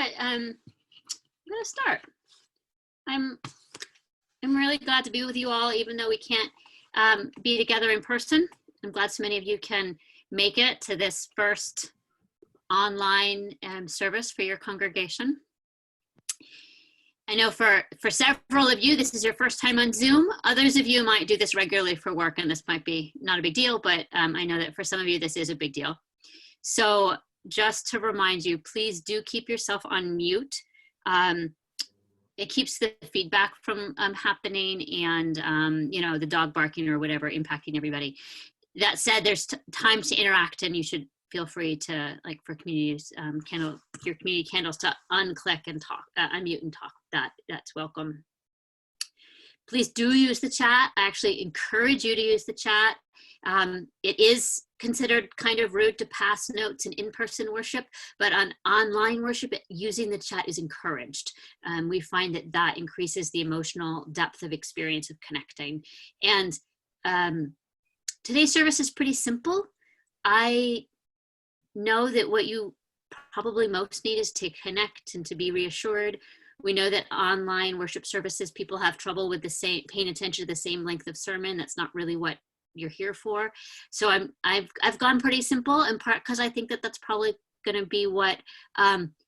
right, I'm gonna start. I'm really glad to be with you all, even though we can't be together in person. I'm glad so many of you can make it to this first online service for your congregation. I know for several of you, this is your first time on Zoom. Others of you might do this regularly for work, and this might be not a big deal, but I know that for some of you, this is a big deal. So just to remind you, please do keep yourself on mute. It keeps the feedback from happening and, you know, the dog barking or whatever impacting everybody. That said, there's times to interact, and you should feel free to, like, for communities, your community candles, to unclick and talk, unmute and talk. That's welcome. Please do use the chat. I actually encourage you to use the chat. It is considered kind of rude to pass notes in in-person worship, but on online worship, using the chat is encouraged. We find that increases the emotional depth of experience of connecting. And today's service is pretty simple. I know that what you probably most need is to connect and to be reassured. We know that online worship services, people have trouble with paying attention to the same length of sermon. That's not really what you're here for. So I've gone pretty simple, in part because I think that that's probably going to be what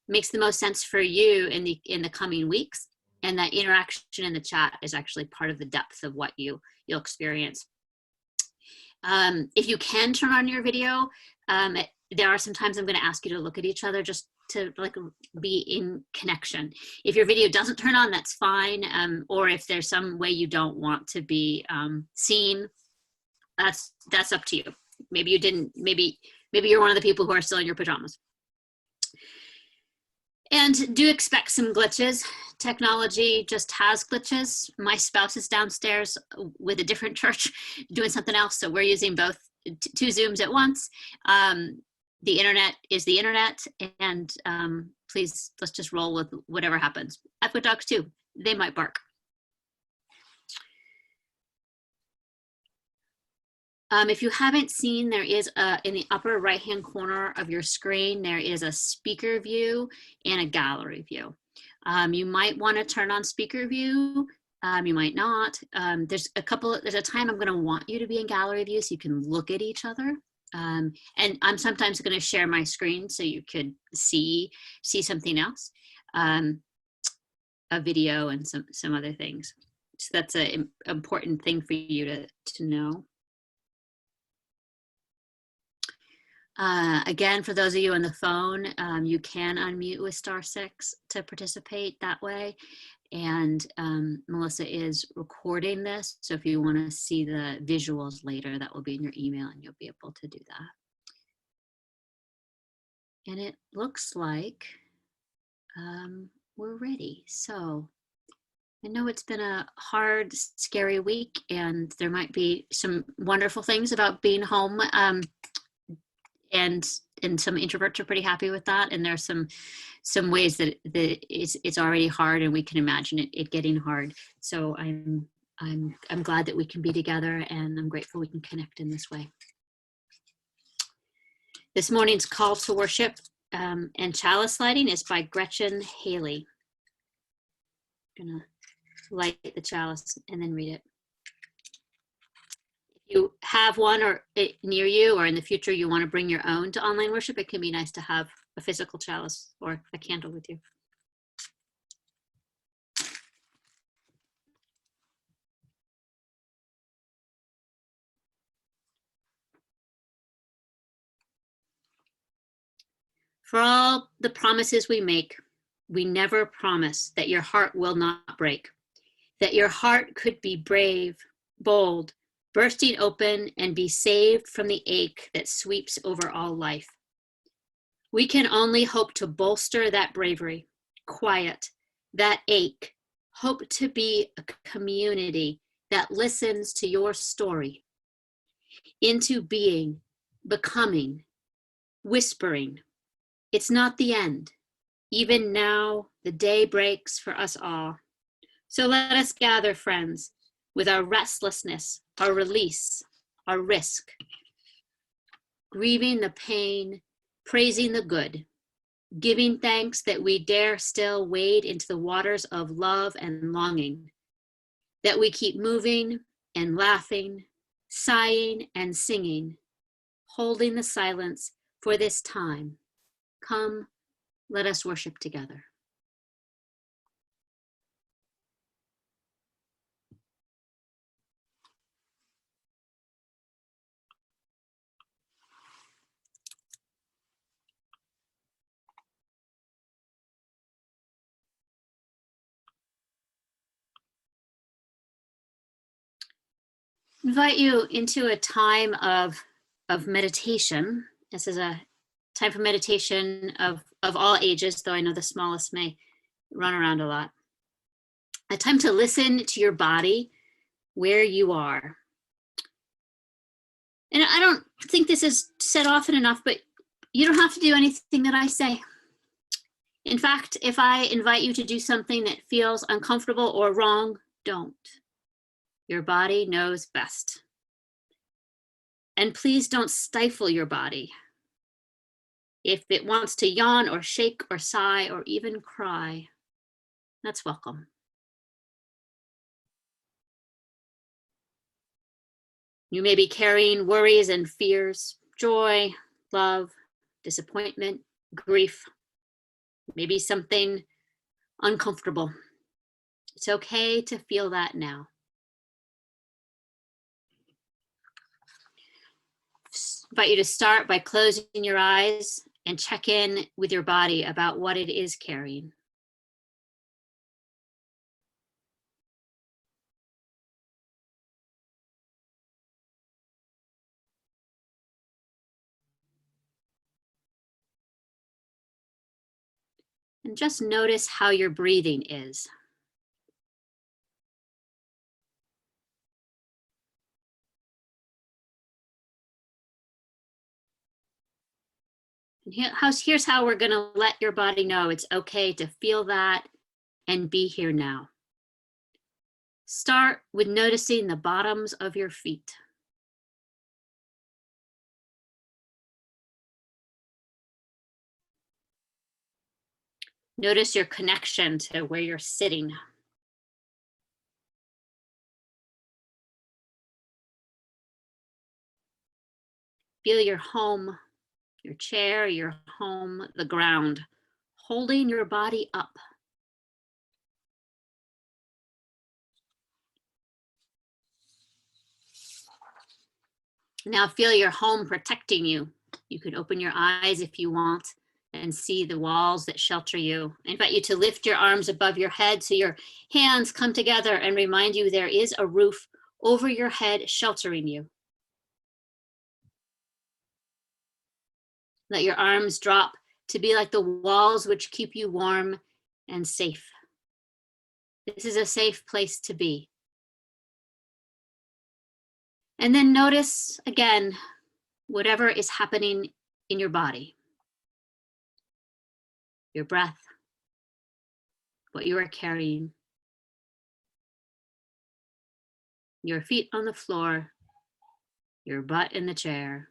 makes the most sense for you in the coming weeks. And that interaction in the chat is actually part of the depth of what you'll experience. If you can turn on your video, there are some times I'm going to ask you to look at each other just to, like, be in connection. If your video doesn't turn on, that's fine. Or if there's some way you don't want to be seen, that's up to you. Maybe you didn't, maybe you're one of the people who are still in your pajamas. And do expect some glitches. Technology just has glitches. My spouse is downstairs with a different church doing something else, so we're using both, two Zooms at once. The internet is the internet, and please, let's just roll with whatever happens. I've got dogs too. They might bark. If you haven't seen, there is in the upper right-hand corner of your screen, there is a speaker view and a gallery view. You might want to turn on speaker view. You might not. There's a time I'm going to want you to be in gallery view so you can look at each other. And I'm sometimes going to share my screen so you could see something else, a video and some other things. So that's an important thing for you to know. Again, for those of you on the phone, you can unmute with *6 to participate that way. And Melissa is recording this, so if you want to see the visuals later, that will be in your email and you'll be able to do that. And it looks like we're ready. So I know it's been a hard, scary week, and there might be some wonderful things about being home. And some introverts are pretty happy with that, and there's some ways that it's already hard, and we can imagine it getting hard. So I'm glad that we can be together, and I'm grateful we can connect in this way. This morning's call to worship and chalice lighting is by Gretchen Haley. I'm gonna light the chalice and then read it. You have one or near you, or in the future you want to bring your own to online worship, it can be nice to have a physical chalice or a candle with you. For all the promises we make, we never promise that your heart will not break, that your heart could be brave, bold, bursting open and be saved from the ache that sweeps over all life. We can only hope to bolster that bravery, quiet that ache, hope to be a community that listens to your story, into being, becoming, whispering. It's not the end. Even now, the day breaks for us all. So let us gather, friends, with our restlessness, our release, our risk, grieving the pain, praising the good, giving thanks that we dare still wade into the waters of love and longing, that we keep moving and laughing, sighing and singing, holding the silence for this time. Come, let us worship together. Invite you into a time of meditation. This is a time for meditation of all ages, though I know the smallest may run around a lot. A time to listen to your body where you are. And I don't think this is said often enough, but you don't have to do anything that I say. In fact, if I invite you to do something that feels uncomfortable or wrong, don't. Your body knows best. And please don't stifle your body. If it wants to yawn or shake or sigh or even cry, that's welcome. You may be carrying worries and fears, joy, love, disappointment, grief, maybe something uncomfortable. It's okay to feel that now. Invite you to start by closing your eyes and check in with your body about what it is carrying. And just notice how your breathing is. And here's how we're going to let your body know it's okay to feel that and be here now. Start with noticing the bottoms of your feet. Notice your connection to where you're sitting. Feel your home, your chair, your home, the ground, holding your body up. Now feel your home protecting you. You can open your eyes if you want and see the walls that shelter you. I invite you to lift your arms above your head so your hands come together and remind you there is a roof over your head sheltering you. Let your arms drop to be like the walls which keep you warm and safe. This is a safe place to be. And then notice again, whatever is happening in your body. Your breath, what you are carrying, your feet on the floor, your butt in the chair,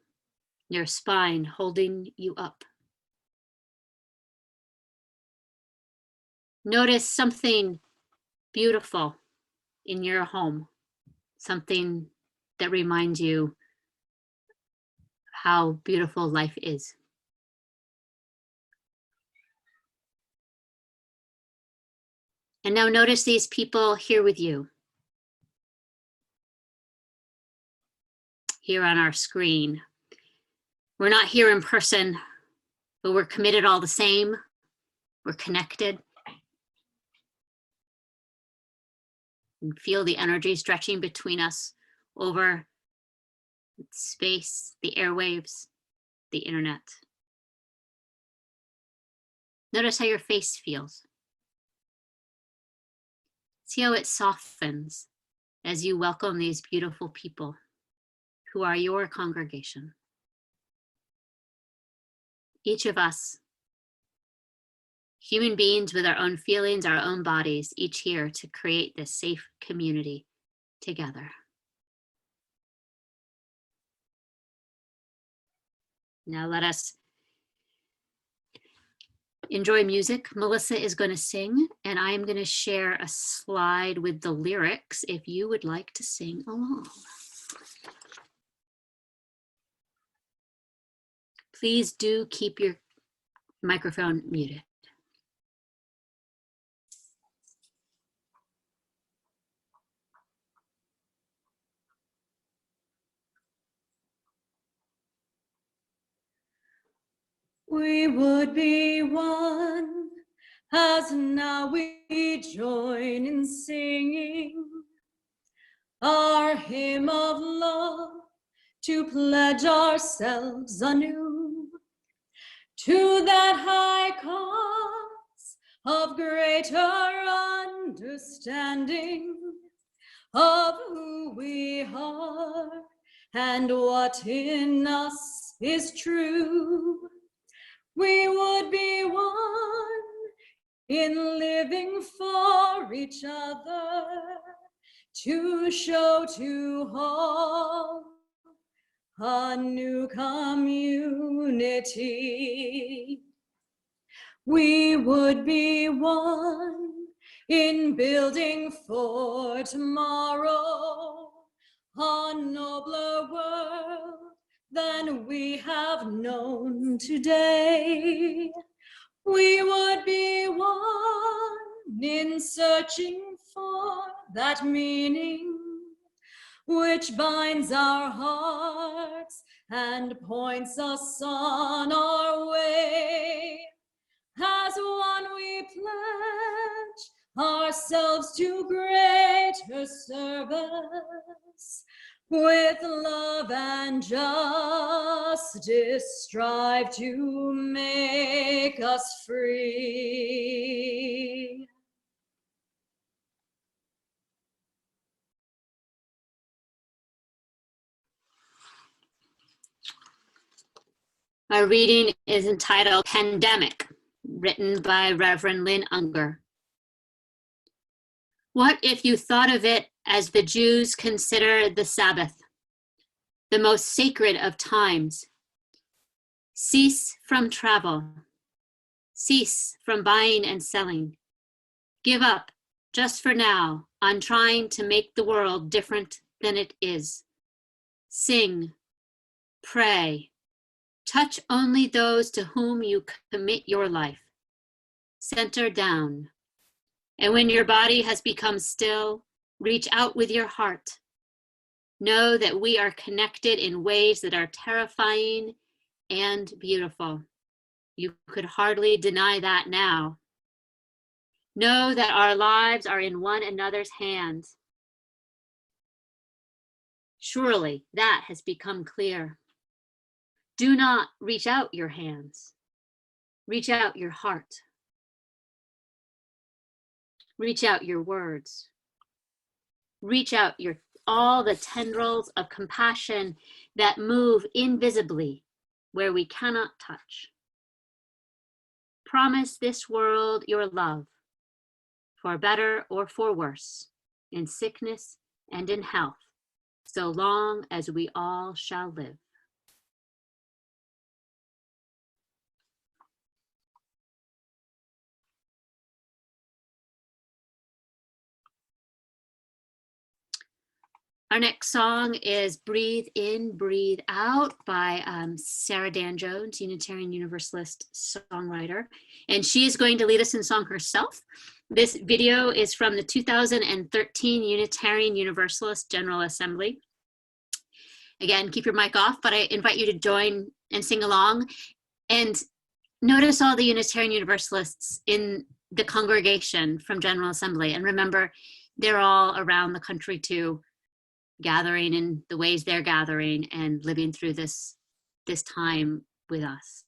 your spine holding you up. Notice something beautiful in your home, something that reminds you how beautiful life is. And now notice these people here with you, here on our screen. We're not here in person, but we're committed all the same. We're connected. And feel the energy stretching between us over space, the airwaves, the internet. Notice how your face feels. See how it softens as you welcome these beautiful people who are your congregation. Each of us, human beings with our own feelings, our own bodies, each here to create this safe community together. Now let us enjoy music. Melissa is going to sing, and I am going to share a slide with the lyrics if you would like to sing along. Please do keep your microphone muted. We would be one, as now we join in singing our hymn of love, to pledge ourselves anew to that high cause of greater understanding of who we are and what in us is true. We would be one in living for each other, to show to all a new community. We would be one in building for tomorrow a nobler world than we have known today. We would be one in searching for that meaning which binds our hearts and points us on our way. As one we pledge ourselves to greater service, with love and justice strive to make us free. Our reading is entitled Pandemic, written by Reverend Lynn Unger. What if you thought of it as the Jews consider the Sabbath, the most sacred of times? Cease from travel. Cease from buying and selling. Give up, just for now, on trying to make the world different than it is. Sing, pray, touch only those to whom you commit your life. Center down. And when your body has become still, reach out with your heart. Know that we are connected in ways that are terrifying and beautiful. You could hardly deny that now. Know that our lives are in one another's hands. Surely that has become clear. Do not reach out your hands. Reach out your heart. Reach out your words. Reach out all the tendrils of compassion that move invisibly where we cannot touch. Promise this world your love, for better or for worse, in sickness and in health, so long as we all shall live. Our next song is Breathe In, Breathe Out by Sarah Dan Jones, Unitarian Universalist songwriter. And she is going to lead us in song herself. This video is from the 2013 Unitarian Universalist General Assembly. Again, keep your mic off, but I invite you to join and sing along. And notice all the Unitarian Universalists in the congregation from General Assembly. And remember, they're all around the country too, gathering in the ways they're gathering and living through this time with us.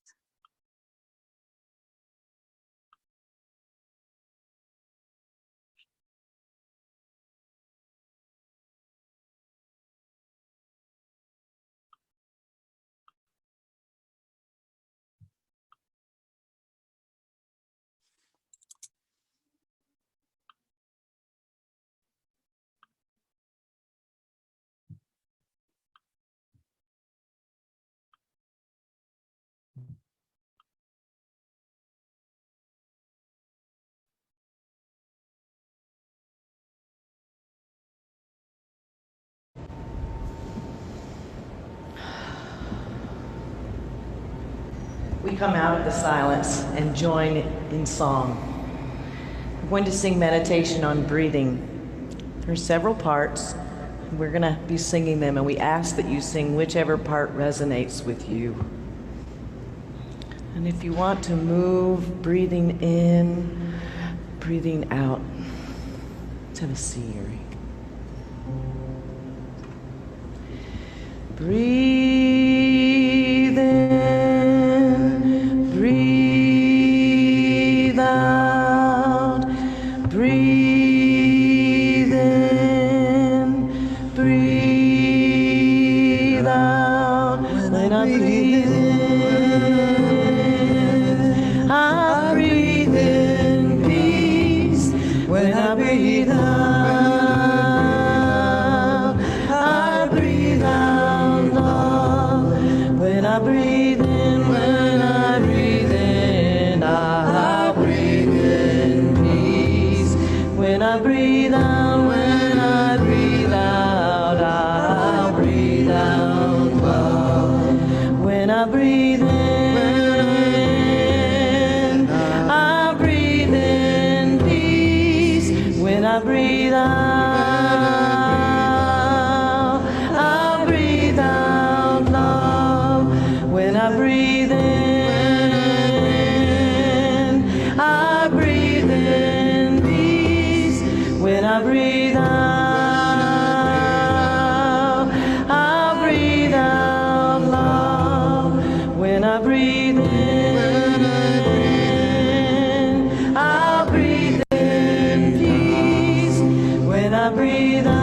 come out of the silence and join in song. We're going to sing meditation on breathing. There are several parts. We're going to be singing them, and we ask that you sing whichever part resonates with you. And if you want to move, breathing in, breathing out. Let's have a scenery. Breathe in, breathe out, breathe in, breathe out. When I breathe in, I breathe in peace. When I breathe out, I breathe out love. When I breathe in, when I breathe in, I breathe in peace. When I breathe out, when I breathe out, I breathe out love. When I breathe in, I breathe in peace. When I breathe out, I breathe out love. When I breathe in, I breathe in peace. When I breathe out, I breathe out love. When I breathe in, I breathe in peace. When I breathe out,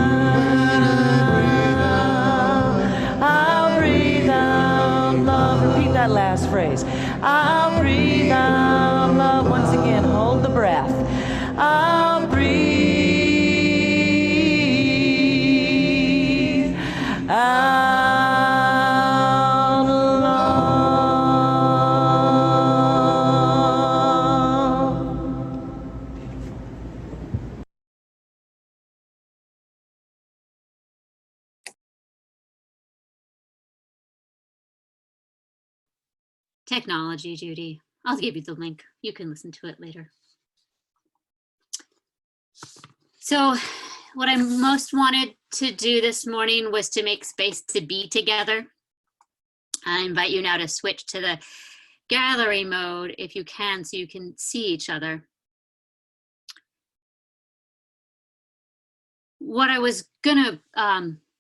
I breathe out love. Repeat that last phrase. I'll breathe out love. Once again, hold the breath. I'll breathe out love. Technology, Judy. I'll give you the link. You can listen to it later. So what I most wanted to do this morning was to make space to be together. I invite you now to switch to the gallery mode if you can, so you can see each other. What I was gonna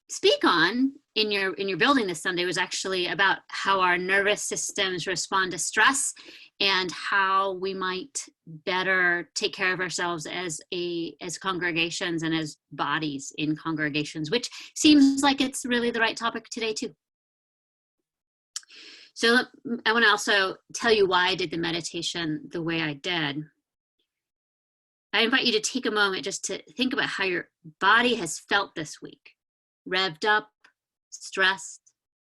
speak on in your building this Sunday was actually about how our nervous systems respond to stress and how we might better take care of ourselves as congregations and as bodies in congregations, which seems like it's really the right topic today too. So I want to also tell you why I did the meditation the way I did. I invite you to take a moment just to think about how your body has felt this week. Revved up, stressed,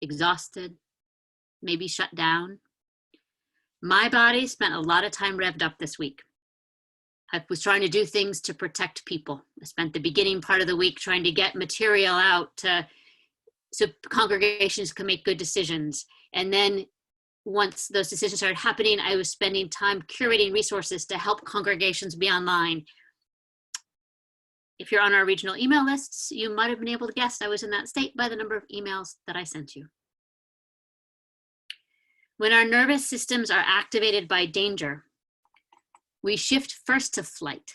exhausted, maybe shut down. My body spent a lot of time revved up this week. I was trying to do things to protect people. I spent the beginning part of the week trying to get material out so congregations could make good decisions. And then once those decisions started happening, I was spending time curating resources to help congregations be online. If you're on our regional email lists, you might have been able to guess I was in that state by the number of emails that I sent you. When our nervous systems are activated by danger, we shift first to flight.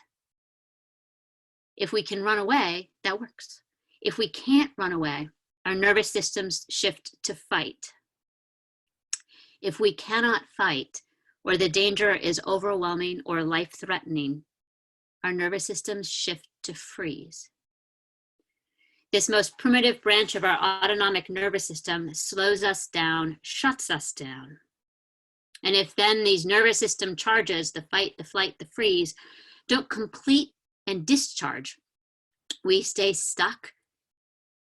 If we can run away, that works. If we can't run away, our nervous systems shift to fight. If we cannot fight, or the danger is overwhelming or life-threatening, our nervous systems shift to freeze. This most primitive branch of our autonomic nervous system slows us down, shuts us down. And if then these nervous system charges, the fight, the flight, the freeze, don't complete and discharge, we stay stuck.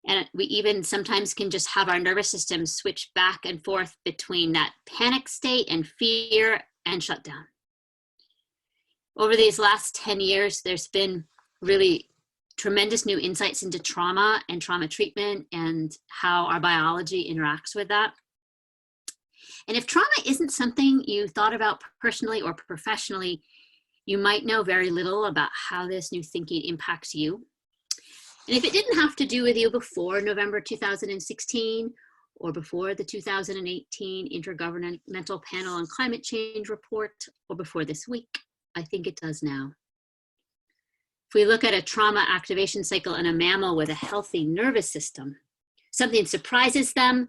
And we even sometimes can just have our nervous system switch back and forth between that panic state and fear and shutdown. Over these last 10 years, there's been really tremendous new insights into trauma and trauma treatment and how our biology interacts with that. And if trauma isn't something you thought about personally or professionally, you might know very little about how this new thinking impacts you. And if it didn't have to do with you before November 2016 or before the 2018 Intergovernmental Panel on Climate Change report or before this week, I think it does now. If we look at a trauma activation cycle in a mammal with a healthy nervous system, something surprises them,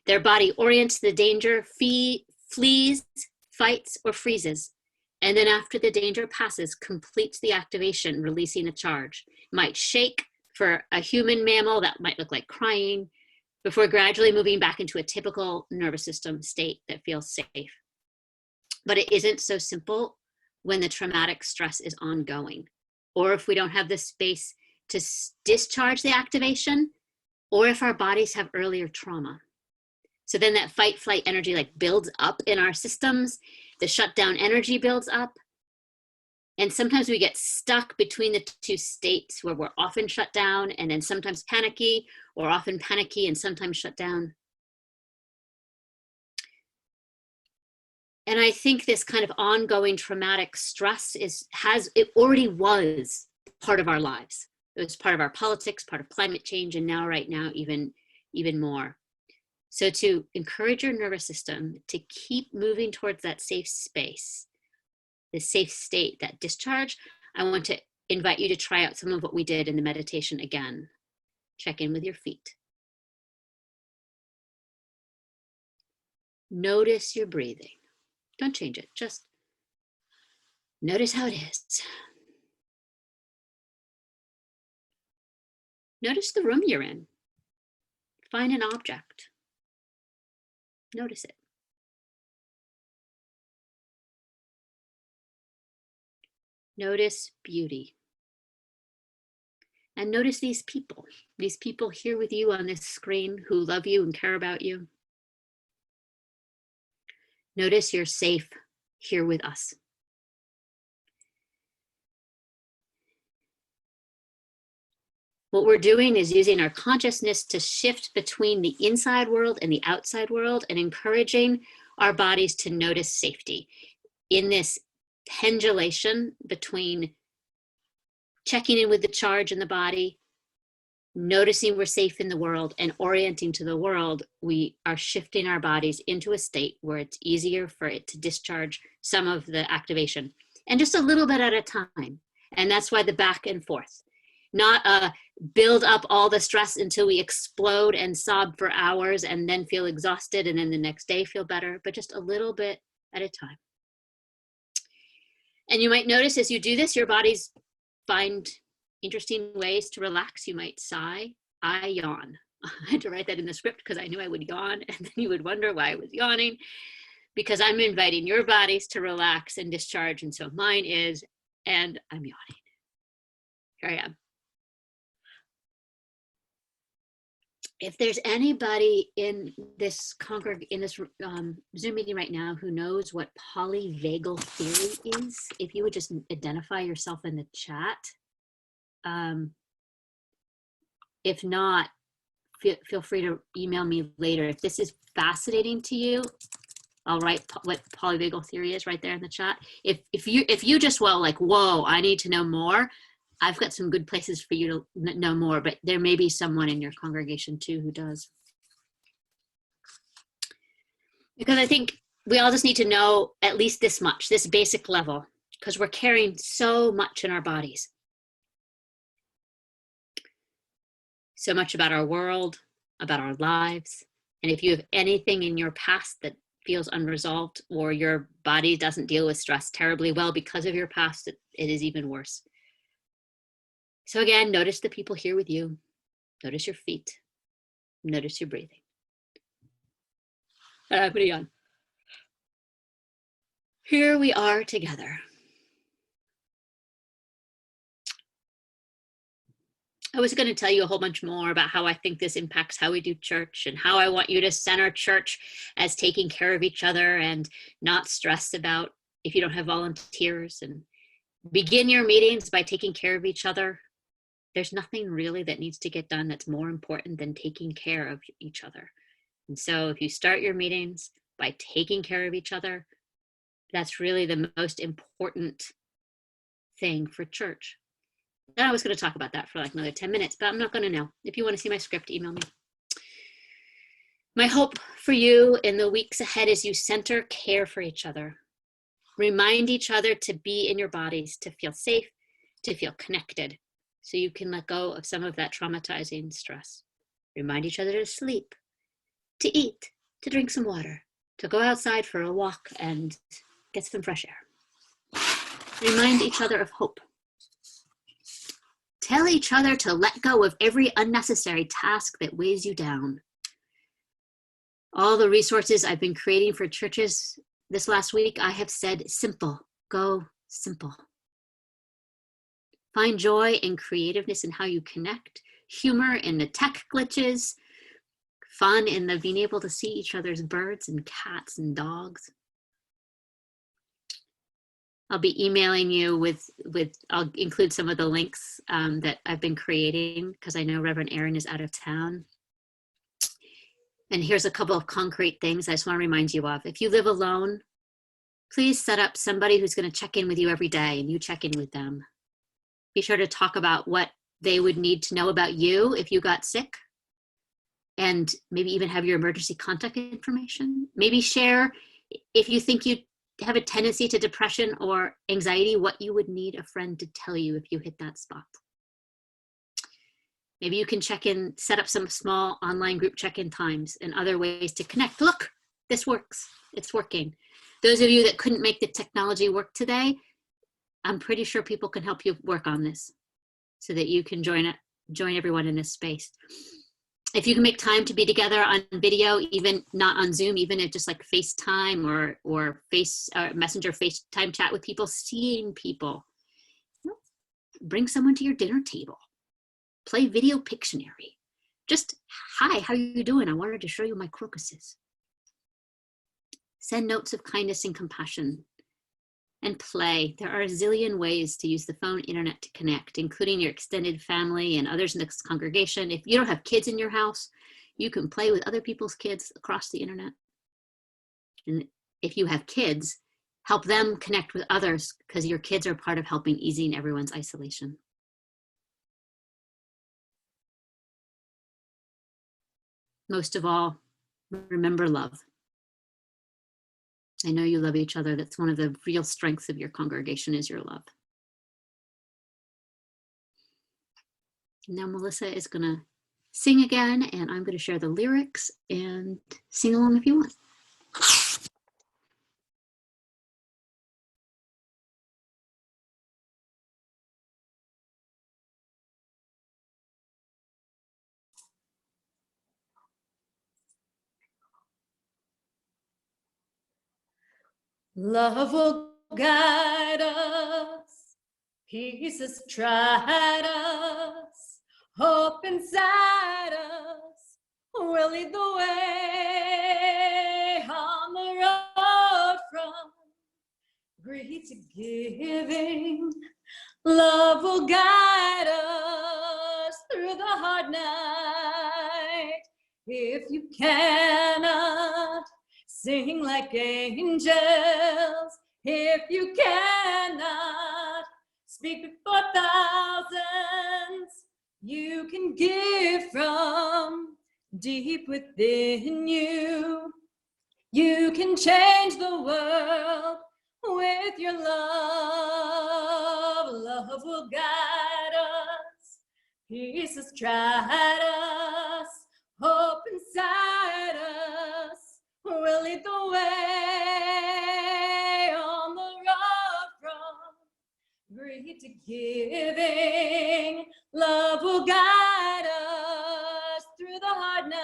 their body orients to the danger, flees, fights, or freezes. And then after the danger passes, completes the activation, releasing a charge. Might shake for a human mammal, that might look like crying, before gradually moving back into a typical nervous system state that feels safe. But it isn't so simple when the traumatic stress is ongoing, or if we don't have the space to discharge the activation, or if our bodies have earlier trauma. So then that fight flight energy like builds up in our systems, the shutdown energy builds up. And sometimes we get stuck between the two states where we're often shut down and then sometimes panicky, or often panicky and sometimes shut down. And I think this kind of ongoing traumatic stress it already was part of our lives. It was part of our politics, part of climate change, and now right now even more. So to encourage your nervous system to keep moving towards that safe space, the safe state, that discharge, I want to invite you to try out some of what we did in the meditation again. Check in with your feet. Notice your breathing. Don't change it, just notice how it is. Notice the room you're in. Find an object. Notice it. Notice beauty. And notice these people here with you on this screen who love you and care about you. Notice you're safe here with us. What we're doing is using our consciousness to shift between the inside world and the outside world and encouraging our bodies to notice safety in this pendulation between checking in with the charge in the body, noticing we're safe in the world, and orienting to the world. We are shifting our bodies into a state where it's easier for it to discharge some of the activation, and just a little bit at a time. And that's why the back and forth, not build up all the stress until we explode and sob for hours and then feel exhausted and then the next day feel better, but just a little bit at a time. And you might notice as you do this, your bodies find interesting ways to relax. You might sigh. I yawn. I had to write that in the script because I knew I would yawn, and then you would wonder why I was yawning, because I'm inviting your bodies to relax and discharge, and so mine is, and I'm yawning. Here I am. If there's anybody in this Zoom meeting right now who knows what polyvagal theory is, if you would just identify yourself in the chat. If not, feel free to email me later. If this is fascinating to you, I'll write what polyvagal theory is right there in the chat. If you just, well, like, whoa, I need to know more, I've got some good places for you to know more, but there may be someone in your congregation too who does. Because I think we all just need to know at least this much, this basic level, because we're carrying so much in our bodies. So much about our world, about our lives. And if you have anything in your past that feels unresolved, or your body doesn't deal with stress terribly well because of your past, it is even worse. So again, notice the people here with you. Notice your feet. Notice your breathing. Put it on. Here we are together. I was going to tell you a whole bunch more about how I think this impacts how we do church, and how I want you to center church as taking care of each other and not stress about if you don't have volunteers, and begin your meetings by taking care of each other. There's nothing really that needs to get done that's more important than taking care of each other. And so if you start your meetings by taking care of each other. That's really the most important thing for church. And I was going to talk about that for like another 10 minutes, but I'm not going to now. If you want to see my script, email me. My hope for you in the weeks ahead is you center care for each other. Remind each other to be in your bodies, to feel safe, to feel connected, so you can let go of some of that traumatizing stress. Remind each other to sleep, to eat, to drink some water, to go outside for a walk and get some fresh air. Remind each other of hope. Tell each other to let go of every unnecessary task that weighs you down. All the resources I've been creating for churches this last week, I have said simple, go simple. Find joy and creativeness in how you connect, humor in the tech glitches, fun in the being able to see each other's birds and cats and dogs. I'll be emailing you with I'll include some of the links that I've been creating because I know Reverend Aaron is out of town. And here's a couple of concrete things I just want to remind you of. If you live alone, please set up somebody who's going to check in with you every day and you check in with them. Be sure to talk about what they would need to know about you if you got sick, and maybe even have your emergency contact information. Maybe share, if you think you have a tendency to depression or anxiety, what you would need a friend to tell you if you hit that spot. Maybe you can check in, set up some small online group check-in times and other ways to connect. Look, this works, it's working. Those of you that couldn't make the technology work today, I'm pretty sure people can help you work on this so that you can join everyone in this space. If you can make time to be together on video, even not on Zoom, even if just like FaceTime or Messenger FaceTime chat with people, seeing people, bring someone to your dinner table. Play video Pictionary. Just, hi, how are you doing? I wanted to show you my crocuses. Send notes of kindness and compassion. And play. There are a zillion ways to use the phone, internet to connect, including your extended family and others in the congregation. If you don't have kids in your house, you can play with other people's kids across the internet. And if you have kids, help them connect with others because your kids are part of helping easing everyone's isolation. Most of all, remember love. I know you love each other. That's one of the real strengths of your congregation is your love. Now Melissa is gonna sing again and I'm gonna share the lyrics and sing along if you want. Love will guide us, peace has tried us, hope inside us will lead the way on the road from greed to giving. Love will guide us through the hard night. If you cannot sing like angels, if you cannot speak before thousands, you can give from deep within you. You can change the world with your love. Love will guide us, peace has tried us, hope inside us will lead the way on the road from greed to giving. Love will guide us through the hard night.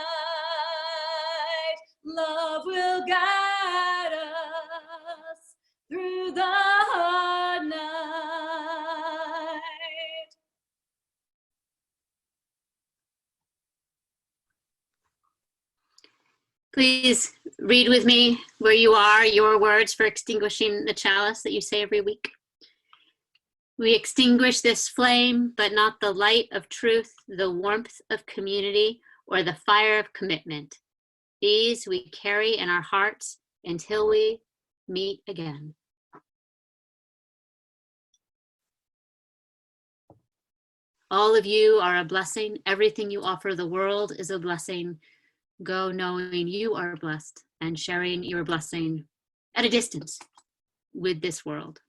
Love will guide us through the hard night. Please read with me where you are, your words for extinguishing the chalice that you say every week. We extinguish this flame, but not the light of truth, the warmth of community, or the fire of commitment. These we carry in our hearts until we meet again. All of you are a blessing. Everything you offer the world is a blessing. Go knowing you are blessed and sharing your blessing at a distance with this world.